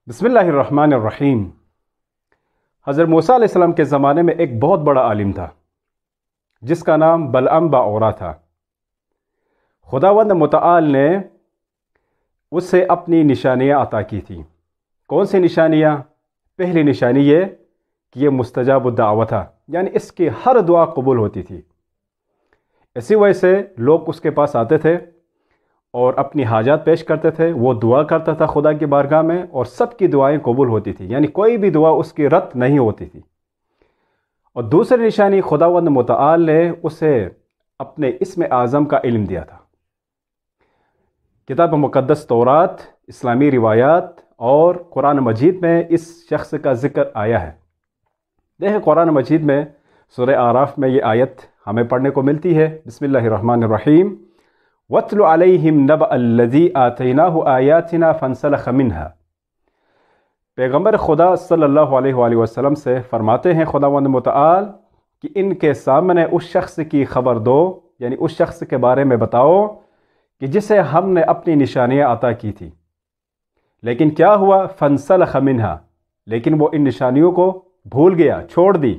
بسم اللہ الرحمن الرحیم۔ حضرت موسیٰ علیہ السلام کے زمانے میں ایک بہت بڑا عالم تھا جس کا نام بلعام باعورا تھا۔ خداوند متعال نے اسے اپنی نشانیاں عطا کی تھیں۔ کون سی نشانیاں؟ پہلی نشانی یہ کہ یہ مستجاب الدعوہ تھا، یعنی اس کی ہر دعا قبول ہوتی تھی۔ اسی وجہ سے لوگ اس کے پاس آتے تھے اور اپنی حاجات پیش کرتے تھے، وہ دعا کرتا تھا خدا کی بارگاہ میں اور سب کی دعائیں قبول ہوتی تھی، یعنی کوئی بھی دعا اس کی رد نہیں ہوتی تھی۔ اور دوسری نشانی، خداوند متعال نے اسے اپنے اسم اعظم کا علم دیا تھا۔ کتاب مقدس تورات، اسلامی روایات اور قرآن مجید میں اس شخص کا ذکر آیا ہے۔ دیکھیں قرآن مجید میں سورہ اعراف میں یہ آیت ہمیں پڑھنے کو ملتی ہے۔ بسم اللہ الرحمن الرحیم۔ وَاتْلُ عَلَيْهِمْ نَبَأَ الَّذِي آتَيْنَاهُ آيَاتِنَا فَانْسَلَخَ مِنْهَا۔ پیغمبر خدا صلی اللہ علیہ وآلہ وسلم سے فرماتے ہیں خداوند متعال کہ ان کے سامنے اس شخص کی خبر دو، یعنی اس شخص کے بارے میں بتاؤ کہ جسے ہم نے اپنی نشانیاں عطا کی تھی، لیکن کیا ہوا؟ فَانْسَلَخَ مِنْهَا، لیکن وہ ان نشانیوں کو بھول گیا، چھوڑ دی۔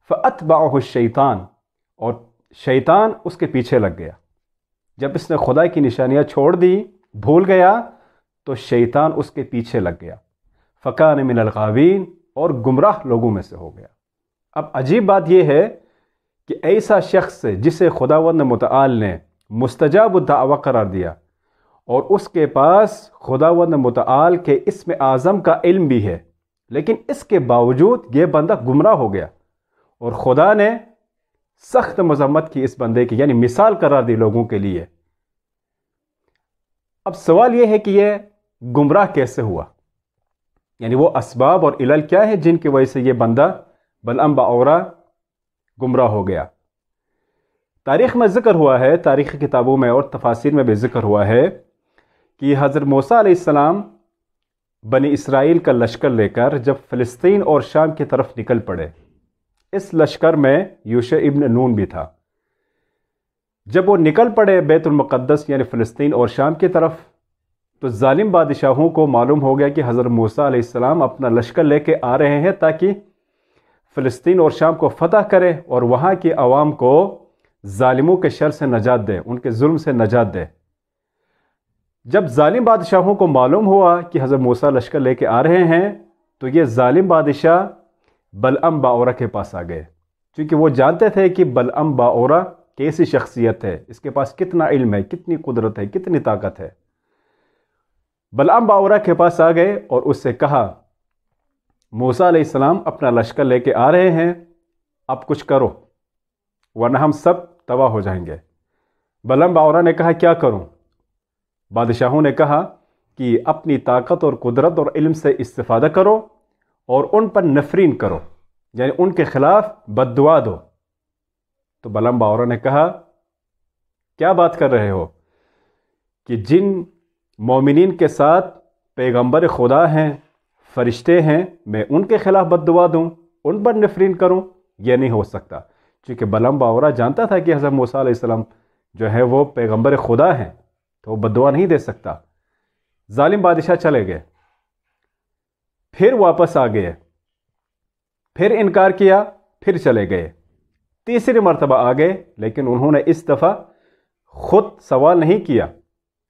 فَأَتْبَعَهُ الشَّيْطَانُ، اور شیطان اس کے پیچھے لگ گیا۔ جب اس نے خدا کی نشانیاں چھوڑ دی، بھول گیا، تو شیطان اس کے پیچھے لگ گیا۔ فَكَانَ مِنَ الْغَاوِينَ، اور گمراہ لوگوں میں سے ہو گیا۔ اب عجیب بات یہ ہے کہ ایسا شخص جسے خداوند متعال نے مستجاب الدعوہ قرار دیا اور اس کے پاس خداوند متعال کے اسم اعظم کا علم بھی ہے، لیکن اس کے باوجود یہ بندہ گمراہ ہو گیا اور خدا نے سخت مذمت کی اس بندے کی، یعنی مثال قرار دی لوگوں کے لیے۔ اب سوال یہ ہے کہ یہ گمراہ کیسے ہوا، یعنی وہ اسباب اور علل کیا ہے جن کی وجہ سے یہ بندہ بلعام باعورا گمراہ ہو گیا۔ تاریخ میں ذکر ہوا ہے، تاریخی کتابوں میں اور تفاسیر میں بھی ذکر ہوا ہے کہ حضرت موسیٰ علیہ السلام بنی اسرائیل کا لشکر لے کر جب فلسطین اور شام کی طرف نکل پڑے، اس لشکر میں یوشع ابن نون بھی تھا۔ جب وہ نکل پڑے بیت المقدس یعنی فلسطین اور شام کی طرف، تو ظالم بادشاہوں کو معلوم ہو گیا کہ حضرت موسیٰ علیہ السلام اپنا لشکر لے کے آ رہے ہیں تاکہ فلسطین اور شام کو فتح کرے اور وہاں کی عوام کو ظالموں کے شر سے نجات دے، ان کے ظلم سے نجات دے۔ جب ظالم بادشاہوں کو معلوم ہوا کہ حضرت موسیٰ لشکر لے کے آ رہے ہیں، تو یہ ظالم بادشاہ بلعام باعورا کے پاس آ گئے، کیونکہ وہ جانتے تھے کہ بلعام باعورا کیسی شخصیت ہے، اس کے پاس کتنا علم ہے، کتنی قدرت ہے، کتنی طاقت ہے۔ بلعام باعورا کے پاس آ گئے اور اس سے کہا موسیٰ علیہ السلام اپنا لشکر لے کے آ رہے ہیں، اب کچھ کرو ورنہ ہم سب تباہ ہو جائیں گے۔ بلعام باعورا نے کہا کیا کروں؟ بادشاہوں نے کہا کہ اپنی طاقت اور قدرت اور علم سے استفادہ کرو اور ان پر نفرین کرو، یعنی ان کے خلاف بد دعا دو۔ تو بلعام باعورا نے کہا کیا بات کر رہے ہو کہ جن مومنین کے ساتھ پیغمبر خدا ہیں، فرشتے ہیں، میں ان کے خلاف بد دعا دوں، ان پر نفرین کروں؟ یہ نہیں ہو سکتا، کیونکہ بلعام باعورا جانتا تھا کہ حضرت موسیٰ علیہ السلام جو ہے وہ پیغمبر خدا ہیں، تو وہ بد دعا نہیں دے سکتا۔ ظالم بادشاہ چلے گئے، پھر واپس آ گئے، پھر انکار کیا، پھر چلے گئے، تیسری مرتبہ آ گئے، لیکن انہوں نے اس دفعہ خود سوال نہیں کیا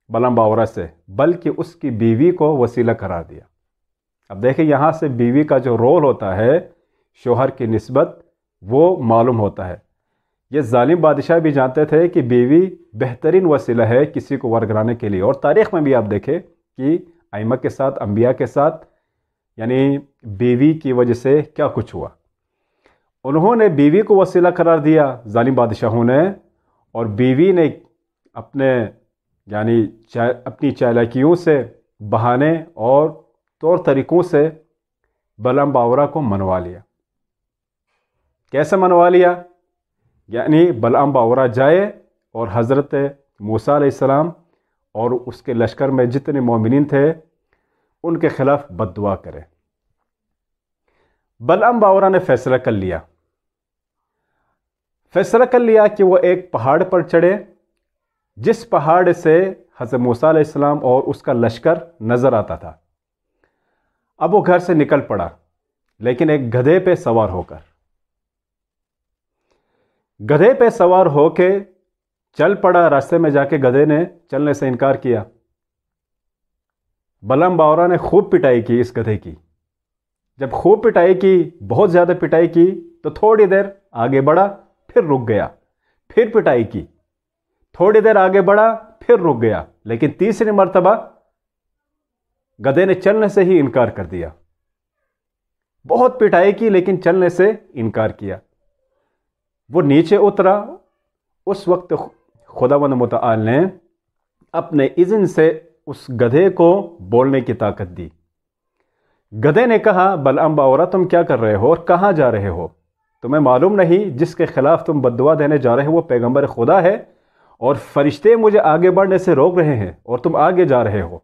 بلعام باعورا سے، بلکہ اس کی بیوی کو وسیلہ قرار دیا۔ اب دیکھیں یہاں سے بیوی کا جو رول ہوتا ہے شوہر کی نسبت، وہ معلوم ہوتا ہے۔ یہ ظالم بادشاہ بھی جانتے تھے کہ بیوی بہترین وسیلہ ہے کسی کو ورگلانے کے لیے، اور تاریخ میں بھی آپ دیکھیں کہ ائمہ کے ساتھ، انبیاء کے ساتھ، یعنی بیوی کی وجہ سے کیا کچھ ہوا۔ انہوں نے بیوی کو وسیلہ قرار دیا ظالم بادشاہوں نے، اور بیوی نے اپنی چالاکیوں سے، بہانے اور طور طریقوں سے بلعام باعورا کو منوا لیا۔ کیسے منوا لیا؟ یعنی بلعام باعورا جائے اور حضرت موسیٰ علیہ السلام اور اس کے لشکر میں جتنے مومنین تھے ان کے خلاف بد دعا کرے۔ بلعام باعورا نے فیصلہ کر لیا کہ وہ ایک پہاڑ پر چڑھے، جس پہاڑ سے حضرت موسیٰ علیہ السلام اور اس کا لشکر نظر آتا تھا۔ اب وہ گھر سے نکل پڑا، لیکن ایک گدھے پہ سوار ہو کر۔ گدھے پہ سوار ہو کے چل پڑا۔ راستے میں جا کے گدھے نے چلنے سے انکار کیا۔ بلعام باورا نے خوب پٹائی کی اس گدھے کی۔ جب خوب پٹائی کی، بہت زیادہ پٹائی کی، تو تھوڑی دیر آگے بڑھا، پھر رک گیا، پھر پٹائی کی، تھوڑی دیر آگے بڑھا، پھر رک گیا، لیکن تیسری مرتبہ گدھے نے چلنے سے ہی انکار کر دیا۔ بہت پٹائی کی لیکن چلنے سے انکار کیا۔ وہ نیچے اترا۔ اس وقت خداوند متعال نے اپنے اذن سے اس گدھے کو بولنے کی طاقت دی۔ گدھے نے کہا، بلعام باورا تم کیا کر رہے ہو اور کہاں جا رہے ہو؟ تمہیں معلوم نہیں جس کے خلاف تم بد دعا دینے جا رہے ہو وہ پیغمبر خدا ہے، اور فرشتے مجھے آگے بڑھنے سے روک رہے ہیں اور تم آگے جا رہے ہو۔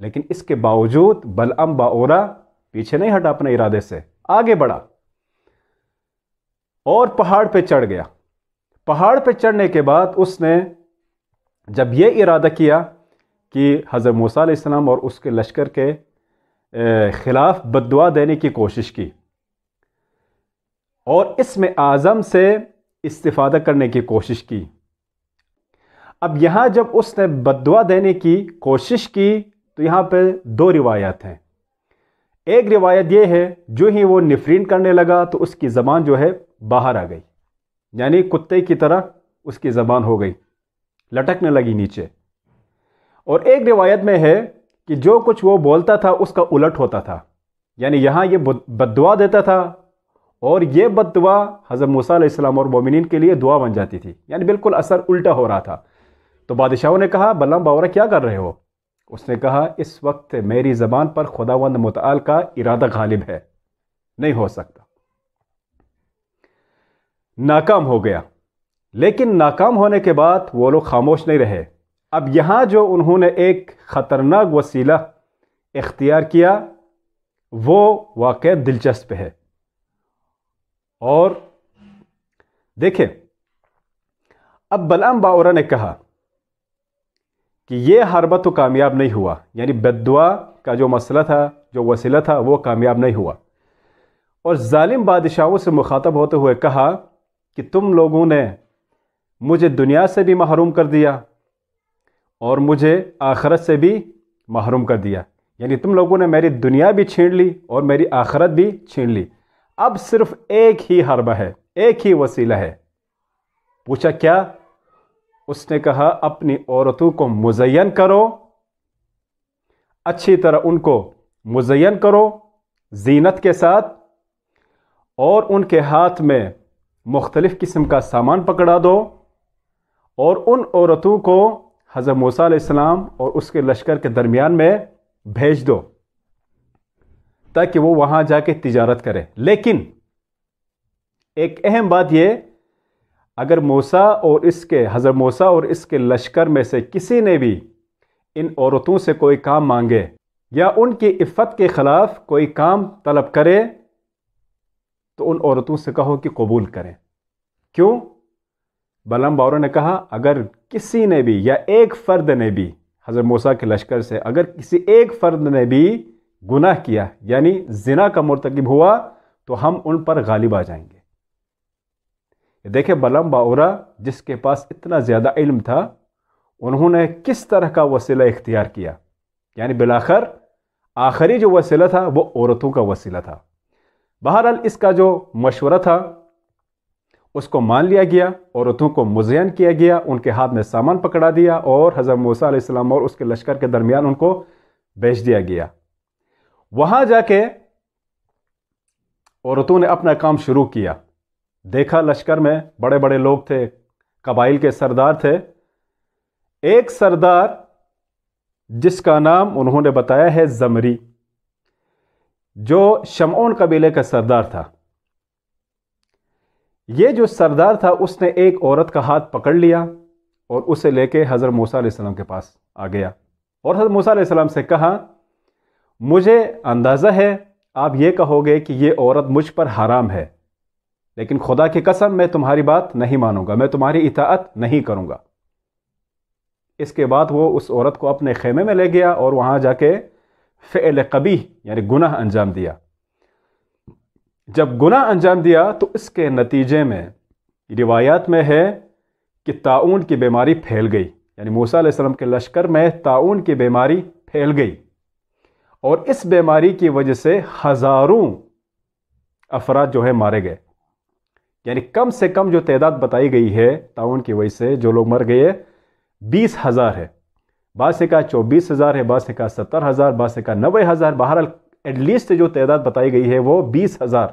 لیکن اس کے باوجود بلعام باورا پیچھے نہیں ہٹا، اپنے ارادے سے آگے بڑھا اور پہاڑ پہ چڑھ گیا۔ پہاڑ پہ چڑھنے کے بعد اس نے جب یہ ارادہ کیا کہ حضرت موسیٰ علیہ السلام اور اس کے لشکر کے خلاف بد دعا دینے کی کوشش کی اور اس میں اعظم سے استفادہ کرنے کی کوشش کی۔ اب یہاں جب اس نے بد دعا دینے کی کوشش کی تو یہاں پہ دو روایات ہیں۔ ایک روایت یہ ہے، جو ہی وہ نفرین کرنے لگا تو اس کی زبان جو ہے باہر آ گئی، یعنی کتے کی طرح اس کی زبان ہو گئی، لٹکنے لگی نیچے۔ اور ایک روایت میں ہے کہ جو کچھ وہ بولتا تھا اس کا الٹ ہوتا تھا، یعنی یہاں یہ بد دعا دیتا تھا اور یہ بد دعا حضرت موسیٰ علیہ السلام اور مومنین کے لیے دعا بن جاتی تھی، یعنی بالکل اثر الٹا ہو رہا تھا۔ تو بادشاہوں نے کہا، بلعام باورا کیا کر رہے ہو؟ اس نے کہا، اس وقت میری زبان پر خداوند متعال کا ارادہ غالب ہے، نہیں ہو سکتا۔ ناکام ہو گیا۔ لیکن ناکام ہونے کے بعد وہ لوگ خاموش نہیں رہے۔ اب یہاں جو انہوں نے ایک خطرناک وسیلہ اختیار کیا وہ واقعہ دلچسپ ہے۔ اور دیکھیں، اب بلعام باورا نے کہا کہ یہ حربہ تو کامیاب نہیں ہوا، یعنی بد دعا کا جو مسئلہ تھا، جو وسیلہ تھا، وہ کامیاب نہیں ہوا۔ اور ظالم بادشاہوں سے مخاطب ہوتے ہوئے کہا کہ تم لوگوں نے مجھے دنیا سے بھی محروم کر دیا اور مجھے آخرت سے بھی محروم کر دیا، یعنی تم لوگوں نے میری دنیا بھی چھین لی اور میری آخرت بھی چھین لی۔ اب صرف ایک ہی حربہ ہے، ایک ہی وسیلہ ہے۔ پوچھا کیا؟ اس نے کہا، اپنی عورتوں کو مزین کرو، اچھی طرح ان کو مزین کرو زینت کے ساتھ، اور ان کے ہاتھ میں مختلف قسم کا سامان پکڑا دو، اور ان عورتوں کو حضرت موسیٰ علیہ السلام اور اس کے لشکر کے درمیان میں بھیج دو تاکہ وہ وہاں جا کے تجارت کرے۔ لیکن ایک اہم بات یہ، اگر حضرت موسیٰ اور اس کے لشکر میں سے کسی نے بھی ان عورتوں سے کوئی کام مانگے یا ان کی عفت کے خلاف کوئی کام طلب کرے تو ان عورتوں سے کہو کہ قبول کریں۔ کیوں؟ بلعام باورا نے کہا، اگر کسی نے بھی یا ایک فرد نے بھی حضرت موسیٰ کے لشکر سے اگر کسی ایک فرد نے بھی گناہ کیا، یعنی زنا کا مرتکب ہوا، تو ہم ان پر غالب آ جائیں گے۔ دیکھیں بلعام باورا جس کے پاس اتنا زیادہ علم تھا، انہوں نے کس طرح کا وسیلہ اختیار کیا، یعنی بالآخر آخری جو وسیلہ تھا وہ عورتوں کا وسیلہ تھا۔ بہرحال اس کا جو مشورہ تھا اس کو مان لیا گیا، عورتوں کو مزین کیا گیا، ان کے ہاتھ میں سامان پکڑا دیا اور حضرت موسیٰ علیہ السلام اور اس کے لشکر کے درمیان ان کو بھیج دیا گیا۔ وہاں جا کے عورتوں نے اپنا کام شروع کیا۔ دیکھا لشکر میں بڑے بڑے لوگ تھے، قبائل کے سردار تھے۔ ایک سردار جس کا نام انہوں نے بتایا ہے زمری، جو شمعون قبیلے کا سردار تھا۔ یہ جو سردار تھا اس نے ایک عورت کا ہاتھ پکڑ لیا اور اسے لے کے حضرت موسیٰ علیہ السلام کے پاس آ گیا اور حضرت موسیٰ علیہ السلام سے کہا، مجھے اندازہ ہے آپ یہ کہو گے کہ یہ عورت مجھ پر حرام ہے، لیکن خدا کی قسم میں تمہاری بات نہیں مانوں گا، میں تمہاری اطاعت نہیں کروں گا۔ اس کے بعد وہ اس عورت کو اپنے خیمے میں لے گیا اور وہاں جا کے فعل قبیح یعنی گناہ انجام دیا. جب گناہ انجام دیا تو اس کے نتیجے میں روایات میں ہے کہ طاعون کی بیماری پھیل گئی. یعنی موسیٰ علیہ السلام کے لشکر میں طاعون کی بیماری پھیل گئی اور اس بیماری کی وجہ سے ہزاروں افراد جو ہے مارے گئے. یعنی کم سے کم جو تعداد بتائی گئی ہے طاعون کی وجہ سے جو لوگ مر گئے 20,000 ہے. بعض نے کہا 24,000 ہے، بعض نے کہا 70,000، بعض نے کہا 90,000. بہرحال ایٹ لیسٹ جو تعداد بتائی گئی ہے وہ 20,000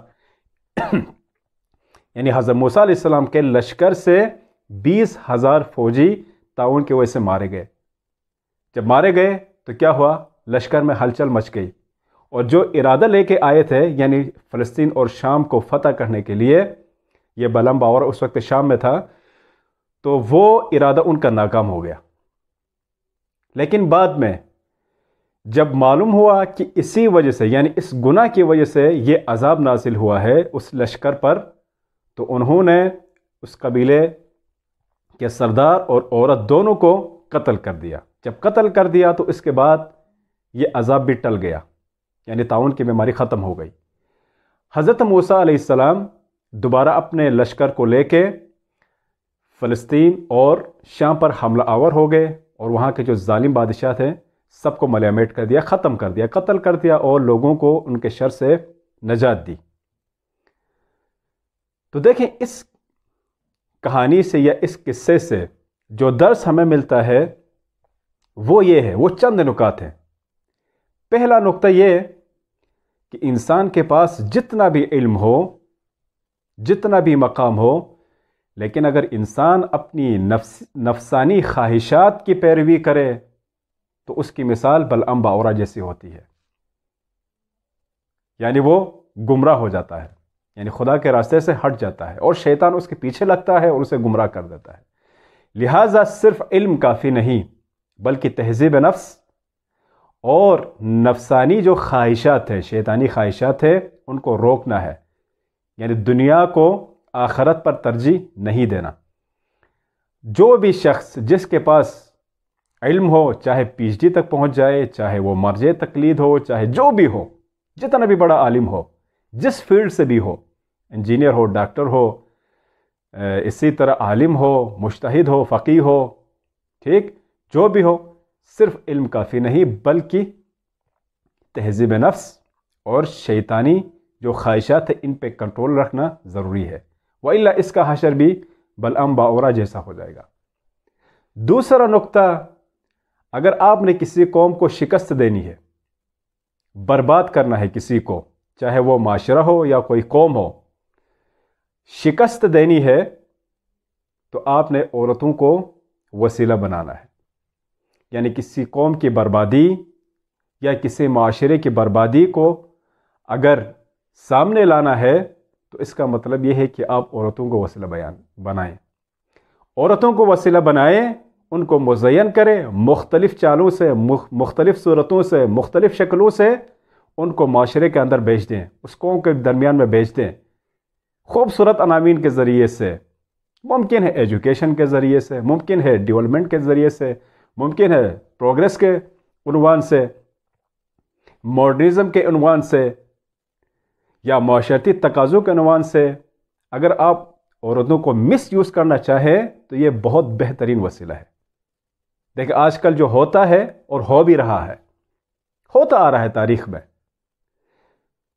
یعنی حضرت موسیٰ علیہ السلام کے لشکر سے 20,000 فوجی طاعون کی وجہ سے مارے گئے. جب مارے گئے تو کیا ہوا؟ لشکر میں ہلچل مچ گئی اور جو ارادہ لے کے آئے تھے یعنی فلسطین اور شام کو فتح کرنے کے لیے، یہ بلعم باور اس وقت شام میں تھا، تو وہ ارادہ ان کا ناکام ہو گیا. لیکن بعد میں جب معلوم ہوا کہ اسی وجہ سے یعنی اس گناہ کی وجہ سے یہ عذاب نازل ہوا ہے اس لشکر پر، تو انہوں نے اس قبیلے کے سردار اور عورت دونوں کو قتل کر دیا. جب قتل کر دیا تو اس کے بعد یہ عذاب بھی ٹل گیا، یعنی طاعون کی بیماری ختم ہو گئی. حضرت موسیٰ علیہ السلام دوبارہ اپنے لشکر کو لے کے فلسطین اور شام پر حملہ آور ہو گئے اور وہاں کے جو ظالم بادشاہ تھے سب کو ملیمیٹ کر دیا، ختم کر دیا، قتل کر دیا اور لوگوں کو ان کے شر سے نجات دی. تو دیکھیں اس کہانی سے یا اس قصے سے جو درس ہمیں ملتا ہے وہ یہ ہے، وہ چند نکات ہیں. پہلا نقطہ یہ کہ انسان کے پاس جتنا بھی علم ہو، جتنا بھی مقام ہو، لیکن اگر انسان اپنی نفسانی خواہشات کی پیروی کرے تو اس کی مثال بلعم باورا جیسی ہوتی ہے. یعنی وہ گمراہ ہو جاتا ہے، یعنی خدا کے راستے سے ہٹ جاتا ہے اور شیطان اس کے پیچھے لگتا ہے اور اسے گمراہ کر دیتا ہے. لہٰذا صرف علم کافی نہیں بلکہ تہذیب نفس اور نفسانی جو خواہشات ہیں، شیطانی خواہشات ہیں، ان کو روکنا ہے. یعنی دنیا کو آخرت پر ترجیح نہیں دینا. جو بھی شخص جس کے پاس علم ہو، چاہے پی ایچ ڈی تک پہنچ جائے، چاہے وہ مرجع تقلید ہو، چاہے جو بھی ہو، جتنا بھی بڑا عالم ہو، جس فیلڈ سے بھی ہو، انجینئر ہو، ڈاکٹر ہو، اسی طرح عالم ہو، مجتہد ہو، فقیہ ہو، ٹھیک، جو بھی ہو، صرف علم کافی نہیں بلکہ تہذیب نفس اور شیطانی جو خواہشات ہیں ان پہ کنٹرول رکھنا ضروری ہے، وإلا اس کا حشر بھی بلعم باورا جیسا ہو جائے گا. دوسرا نقطہ، اگر آپ نے کسی قوم کو شکست دینی ہے، برباد کرنا ہے کسی کو، چاہے وہ معاشرہ ہو یا کوئی قوم ہو، شکست دینی ہے تو آپ نے عورتوں کو وسیلہ بنانا ہے. یعنی کسی قوم کی بربادی یا کسی معاشرے کی بربادی کو اگر سامنے لانا ہے تو اس کا مطلب یہ ہے کہ آپ عورتوں کو وسیلہ بنائیں، عورتوں کو وسیلہ بنائیں، ان کو مزین کریں، مختلف چالوں سے، مختلف صورتوں سے، مختلف شکلوں سے ان کو معاشرے کے اندر بھیج دیں، اس قوم کے درمیان میں بھیج دیں، خوبصورت عناوین کے ذریعے سے، ممکن ہے ایجوکیشن کے ذریعے سے، ممکن ہے ڈیولپمنٹ کے ذریعے سے، ممکن ہے پروگریس کے عنوان سے، ماڈرنزم کے عنوان سے، یا معاشرتی تقاضوں کے عنوان سے. اگر آپ عورتوں کو مس یوز کرنا چاہیں تو یہ بہت بہترین وسیلہ ہے. دیکھیں آج کل جو ہوتا ہے اور ہو بھی رہا ہے، ہوتا آ رہا ہے تاریخ میں،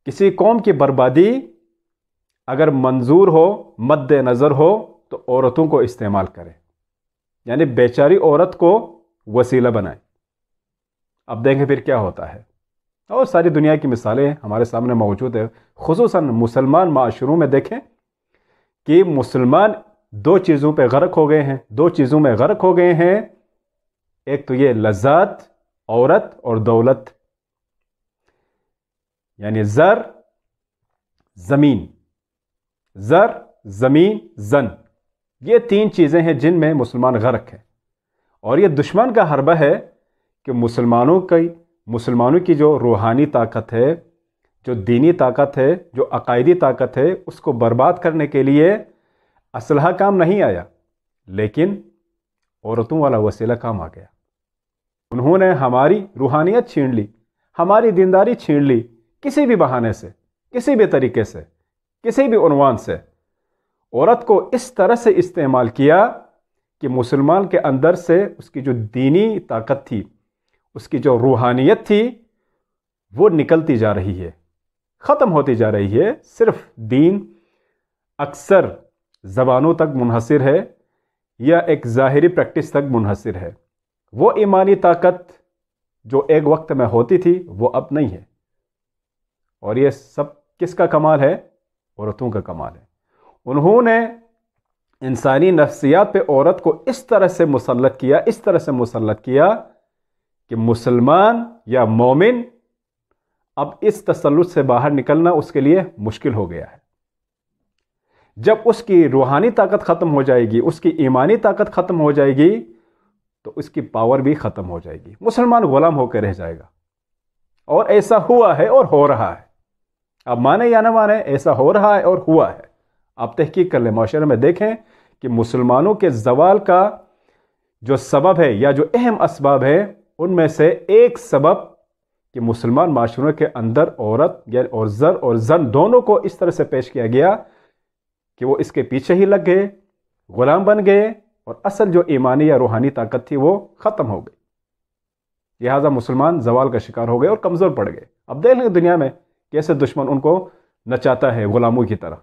کسی قوم کی بربادی اگر منظور ہو، مد نظر ہو، تو عورتوں کو استعمال کریں، یعنی بیچاری عورت کو وسیلہ بنائیں. اب دیکھیں پھر کیا ہوتا ہے، اور ساری دنیا کی مثالیں ہمارے سامنے موجود ہیں. خصوصاً مسلمان معاشروں میں دیکھیں کہ مسلمان دو چیزوں پہ غرق ہو گئے ہیں، دو چیزوں میں غرق ہو گئے ہیں. ایک تو یہ لذات، عورت اور دولت، یعنی زر، زمین، زر، زمین، زن، یہ تین چیزیں ہیں جن میں مسلمان غرق ہیں. اور یہ دشمن کا حربہ ہے کہ مسلمانوں کی جو روحانی طاقت ہے، جو دینی طاقت ہے، جو عقائدی طاقت ہے، اس کو برباد کرنے کے لیے اسلحہ کام نہیں آیا، لیکن عورتوں والا وسیلہ کام آ گیا. انہوں نے ہماری روحانیت چھین لی، ہماری دینداری چھین لی کسی بھی بہانے سے، کسی بھی طریقے سے، کسی بھی عنوان سے۔ عورت کو اس طرح سے استعمال کیا کہ مسلمان کے اندر سے اس کی جو دینی طاقت تھی، اس کی جو روحانیت تھی، وہ نکلتی جا رہی ہے، ختم ہوتی جا رہی ہے۔ صرف دین اکثر زبانوں تک منحصر ہے یا ایک ظاہری پریکٹس تک منحصر ہے۔ وہ ایمانی طاقت جو ایک وقت میں ہوتی تھی وہ اب نہیں ہے، اور یہ سب کس کا کمال ہے؟ عورتوں کا کمال ہے۔ انہوں نے انسانی نفسیات پہ عورت کو اس طرح سے مسلط کیا کہ مسلمان یا مومن اب اس تسلط سے باہر نکلنا اس کے لیے مشکل ہو گیا ہے۔ جب اس کی روحانی طاقت ختم ہو جائے گی، اس کی ایمانی طاقت ختم ہو جائے گی، تو اس کی پاور بھی ختم ہو جائے گی، مسلمان غلام ہو کے رہ جائے گا۔ اور ایسا ہوا ہے اور ہو رہا ہے، اب مانے یا نہ مانے، ایسا ہو رہا ہے اور ہوا ہے۔ آپ تحقیق کر لیں، معاشرے میں دیکھیں کہ مسلمانوں کے زوال کا جو سبب ہے یا جو اہم اسباب ہے، ان میں سے ایک سبب کہ مسلمان معاشروں کے اندر عورت اور زر اور زن دونوں کو اس طرح سے پیش کیا گیا کہ وہ اس کے پیچھے ہی لگ گئے، غلام بن گئے، اور اصل جو ایمانی یا روحانی طاقت تھی وہ ختم ہو گئی۔ لہٰذا مسلمان زوال کا شکار ہو گئے اور کمزور پڑ گئے۔ اب دیکھ لیں دنیا میں کیسے دشمن ان کو نچاتا ہے غلاموں کی طرح۔